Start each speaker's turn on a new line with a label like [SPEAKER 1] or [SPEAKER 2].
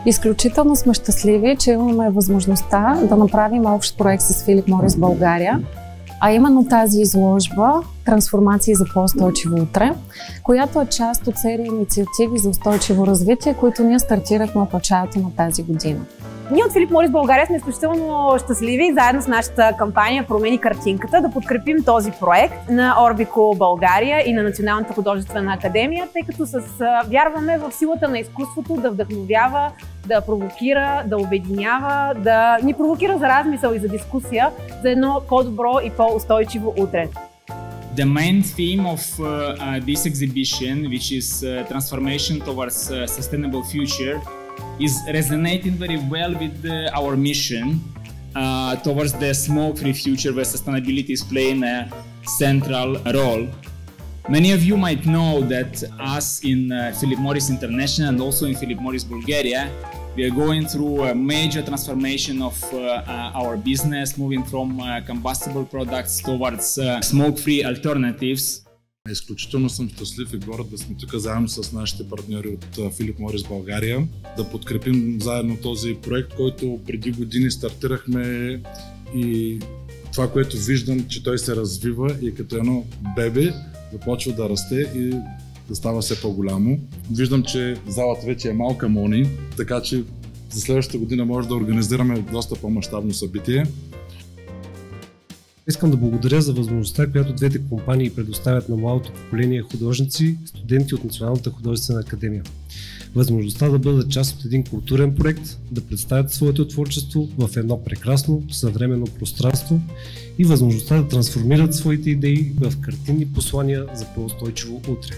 [SPEAKER 1] Изключително сме щастливи, че имаме възможността да направим общ проект с Филип Морис България, а именно тази изложба "Трансформации за по-устойчиво утре", която е част от серия инициативи за устойчиво развитие, които ние стартирахме от началото на тази година.
[SPEAKER 2] Ние от Филип Морис България сме изключително щастливи заедно с нашата кампания "Промени картинката" да подкрепим този проект на Орбико България и на Националната художествена академия, тъй като вярваме в силата на изкуството да вдъхновява, да провокира, да обединява, да ни провокира за размисъл и за дискусия за едно по-добро и по-устойчиво утре.
[SPEAKER 3] The main theme of this exhibition, which is transformation towards a sustainable future, is resonating very well with our mission towards the smoke-free future, where sustainability is playing a central role. Many of you might know that us in Philip Morris International and also in Philip Morris Bulgaria, we are going through a major transformation of our business, moving from combustible products towards smoke-free alternatives.
[SPEAKER 4] Изключително съм щастлив и горд да сме тук заедно с нашите партньори от Филип Морис България, да подкрепим заедно този проект, който преди години стартирахме, и това, което виждам, че той се развива и като едно бебе започва да расте и да става все по-голямо. Виждам, че залата вече е малка мони, така че за следващата година може да организираме доста по-мащабно събитие.
[SPEAKER 5] Искам да благодаря за възможността, която двете компании предоставят на младото поколение художници, студенти от Националната художествена академия. Възможността да бъдат част от един културен проект, да представят своето творчество в едно прекрасно, съвременно пространство и възможността да трансформират своите идеи в картинни послания за по-устойчиво утре.